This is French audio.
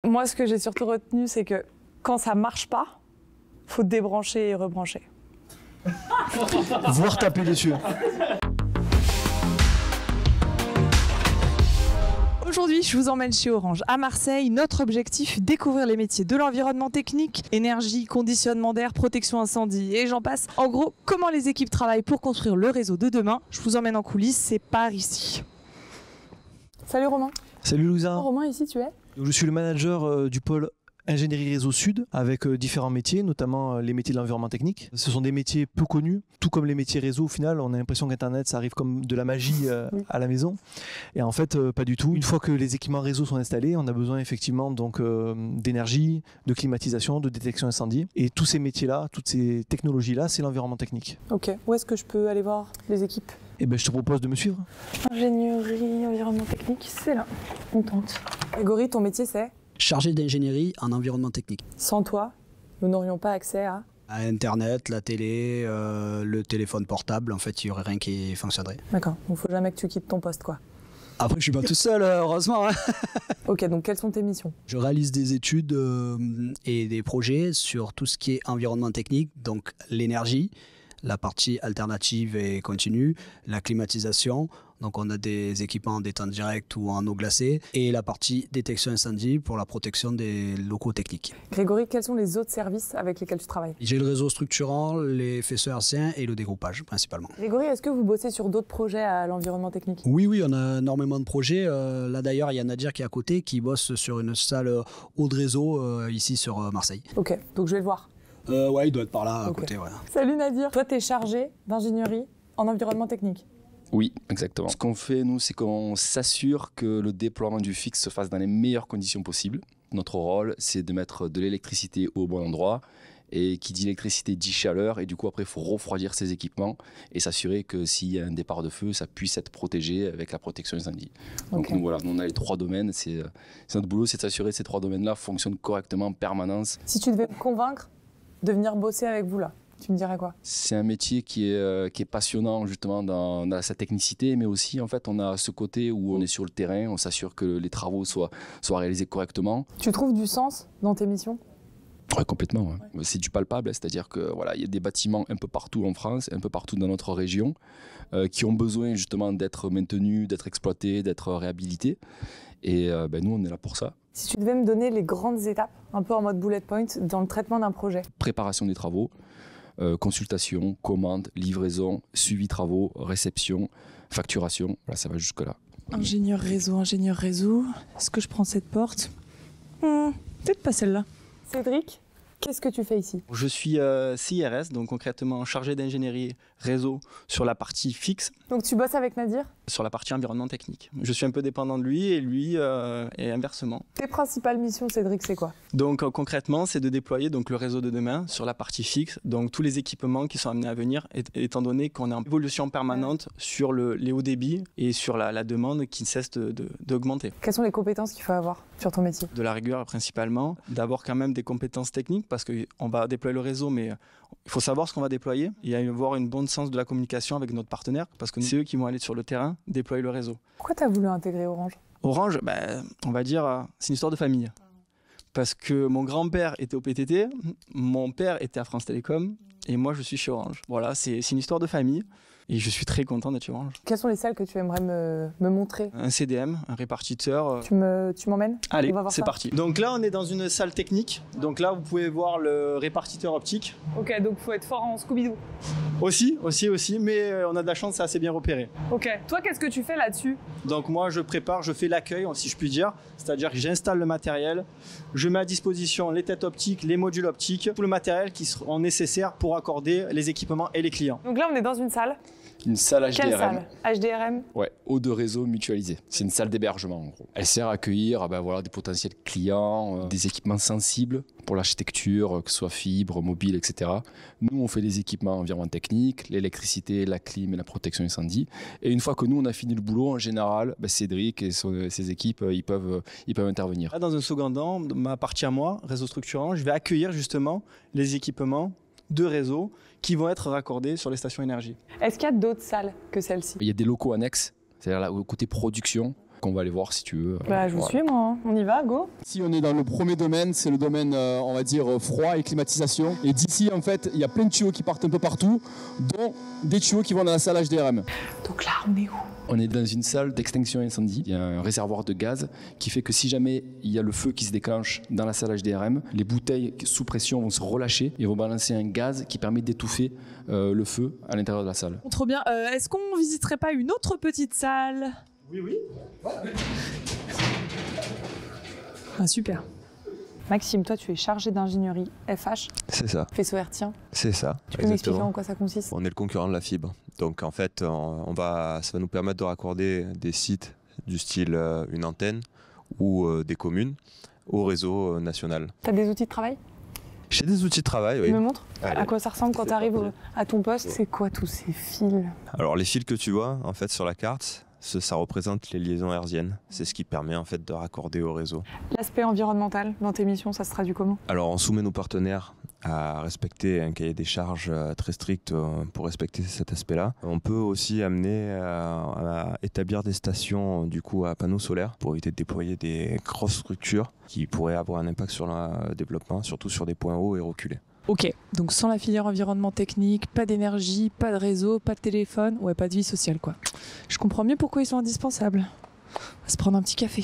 Moi, ce que j'ai surtout retenu, c'est que quand ça marche pas, faut débrancher et rebrancher. Voire taper dessus. Aujourd'hui, je vous emmène chez Orange à Marseille. Notre objectif, découvrir les métiers de l'environnement technique, énergie, conditionnement d'air, protection incendie et j'en passe. En gros, comment les équipes travaillent pour construire le réseau de demain. Je vous emmène en coulisses, c'est par ici. Salut Romain. Salut Louisa. Romain, ici tu es ? Je suis le manager du pôle ingénierie réseau sud avec différents métiers, notamment les métiers de l'environnement technique. Ce sont des métiers peu connus, tout comme les métiers réseau. Au final, on a l'impression qu'Internet, ça arrive comme de la magie à la maison. Et en fait, pas du tout. Une fois que les équipements réseau sont installés, on a besoin effectivement donc d'énergie, de climatisation, de détection incendie. Et tous ces métiers-là, toutes ces technologies-là, c'est l'environnement technique. Ok. Où est-ce que je peux aller voir les équipes ? Eh ben, je te propose de me suivre. Ingénierie, environnement technique, c'est là. On tente. Grégory, ton métier c'est ? Chargé d'ingénierie en environnement technique. Sans toi, nous n'aurions pas accès à Internet, la télé, le téléphone portable, en fait, il n'y aurait rien qui fonctionnerait. D'accord, donc il ne faut jamais que tu quittes ton poste, quoi. Après, je ne suis pas tout seul, heureusement. Hein. Ok, donc quelles sont tes missions ? Je réalise des études et des projets sur tout ce qui est environnement technique, donc l'énergie, la partie alternative et continue, la climatisation. Donc on a des équipements en détente directe ou en eau glacée et la partie détection incendie pour la protection des locaux techniques. Grégory, quels sont les autres services avec lesquels tu travailles ? J'ai le réseau structurant, les faisceaux hertziens et le dégroupage principalement. Grégory, est-ce que vous bossez sur d'autres projets à l'environnement technique ? Oui, on a énormément de projets. Là d'ailleurs, il y a Nadir qui est à côté qui bosse sur une salle haut de réseau ici sur Marseille. Ok, donc je vais le voir. Ouais, il doit être par là à côté. Ouais. Salut Nadir. Toi, tu es chargé d'ingénierie en environnement technique. Oui, exactement. Ce qu'on fait, nous, c'est qu'on s'assure que le déploiement du fixe se fasse dans les meilleures conditions possibles. Notre rôle, c'est de mettre de l'électricité au bon endroit. Et qui dit électricité dit chaleur. Et du coup, après, il faut refroidir ces équipements et s'assurer que s'il y a un départ de feu, ça puisse être protégé avec la protection incendie. Donc, Okay. nous, voilà, on a les 3 domaines. C'est notre boulot, c'est de s'assurer que ces 3 domaines-là fonctionnent correctement en permanence. Si tu devais me convaincre de venir bosser avec vous là, tu me dirais quoi ? C'est un métier qui est passionnant justement dans sa technicité, mais aussi en fait on a ce côté où on est sur le terrain, on s'assure que les travaux soient réalisés correctement. Tu trouves du sens dans tes missions ? Ouais, complètement. Ouais. C'est du palpable, c'est-à-dire que voilà, il y a des bâtiments un peu partout en France, un peu partout dans notre région, qui ont besoin justement d'être maintenus, d'être exploités, d'être réhabilités. Et nous, on est là pour ça. Si tu devais me donner les grandes étapes, un peu en mode bullet point, dans le traitement d'un projet. Préparation des travaux. Consultation, commande, livraison, suivi travaux, réception, facturation, voilà, ça va jusque-là. Ingénieur réseau. Est-ce que je prends cette porte ? Peut-être pas celle-là. Cédric, qu'est-ce que tu fais ici ? Je suis CIRS, donc concrètement chargé d'ingénierie réseau sur la partie fixe, Donc tu bosses avec Nadir ? sur la partie environnement technique. Je suis un peu dépendant de lui et lui et inversement. Tes principales missions, Cédric, c'est quoi ? Donc concrètement, c'est de déployer donc, le réseau de demain sur la partie fixe, donc tous les équipements qui sont amenés à venir, étant donné qu'on est en évolution permanente sur les hauts débits et sur la demande qui ne cesse d'augmenter. Quelles sont les compétences qu'il faut avoir sur ton métier ? De la rigueur principalement, d'avoir quand même des compétences techniques parce qu'on va déployer le réseau, mais il faut savoir ce qu'on va déployer et avoir une bonne sens de la communication avec notre partenaire parce que c'est eux qui vont aller sur le terrain déployer le réseau. Pourquoi tu as voulu intégrer Orange ? Orange, on va dire, c'est une histoire de famille. Parce que mon grand-père était au PTT, mon père était à France Télécom et moi je suis chez Orange. Voilà, c'est une histoire de famille et je suis très content d'être chez Orange. Quelles sont les salles que tu aimerais me montrer ? Un CDM, un répartiteur. Tu m'emmènes ? Allez, On va voir c'est ça. parti. Donc là, on est dans une salle technique. Donc là, vous pouvez voir le répartiteur optique. Ok, donc faut être fort en Scooby-Doo. Aussi, mais on a de la chance, c'est assez bien repéré. Ok. Toi, qu'est-ce que tu fais là-dessus ? Donc moi, je fais l'accueil, si je puis dire. C'est-à-dire que j'installe le matériel, je mets à disposition les têtes optiques, les modules optiques, tout le matériel qui seront nécessaires pour accorder les équipements et les clients. Donc là, on est dans une salle. Une salle HDRM. Quelle salle ? HDRM ? Ouais, eau de réseau mutualisé. C'est une salle d'hébergement en gros. Elle sert à accueillir des potentiels clients, des équipements sensibles pour l'architecture, que ce soit fibre, mobile, etc. Nous, on fait des équipements environnement technique, l'électricité, la clim et la protection incendie. Et une fois que nous, on a fini le boulot, en général, Cédric et ses équipes, ils peuvent intervenir. Là, dans un second temps, ma partie à moi, réseau structurant, je vais accueillir justement les équipements de réseau qui vont être raccordés sur les stations énergie. Est-ce qu'il y a d'autres salles que celle-ci ? Il y a des locaux annexes, c'est-à-dire là, au côté production, qu'on va aller voir si tu veux. Je vous suis moi, on y va, go. Si on est dans le premier domaine, c'est le domaine, on va dire, froid et climatisation. Et d'ici, en fait, il y a plein de tuyaux qui partent un peu partout, dont des tuyaux qui vont dans la salle HDRM. Donc là, on est où? On est dans une salle d'extinction incendie. Il y a un réservoir de gaz qui fait que si jamais il y a le feu qui se déclenche dans la salle HDRM, les bouteilles sous pression vont se relâcher et vont balancer un gaz qui permet d'étouffer le feu à l'intérieur de la salle. Trop bien. Est-ce qu'on visiterait pas une autre petite salle? Oui. Ah, super. Maxime, toi, tu es chargé d'ingénierie FH, C'est ça, faisceau hertzien. c'est ça. Tu peux m'expliquer en quoi ça consiste? On est le concurrent de la fibre. Donc en fait, ça va nous permettre de raccorder des sites du style une antenne ou des communes au réseau national. T'as des outils de travail? J'ai des outils de travail, oui. Tu me montres? Allez. À quoi ça ressemble quand tu arrives à ton poste? C'est quoi tous ces fils? Alors les fils que tu vois en fait sur la carte, ça représente les liaisons hertziennes. C'est ce qui permet en fait de raccorder au réseau. L'aspect environnemental dans tes missions, ça se traduit comment? Alors on soumet nos partenaires à respecter un cahier des charges très strict pour respecter cet aspect-là. On peut aussi amener à établir des stations du coup à panneaux solaires pour éviter de déployer des grosses structures qui pourraient avoir un impact sur le développement, surtout sur des points hauts et reculés. Ok, donc sans la filière environnement technique, pas d'énergie, pas de réseau, pas de téléphone, ouais, pas de vie sociale quoi. Je comprends mieux pourquoi ils sont indispensables. On va se prendre un petit café.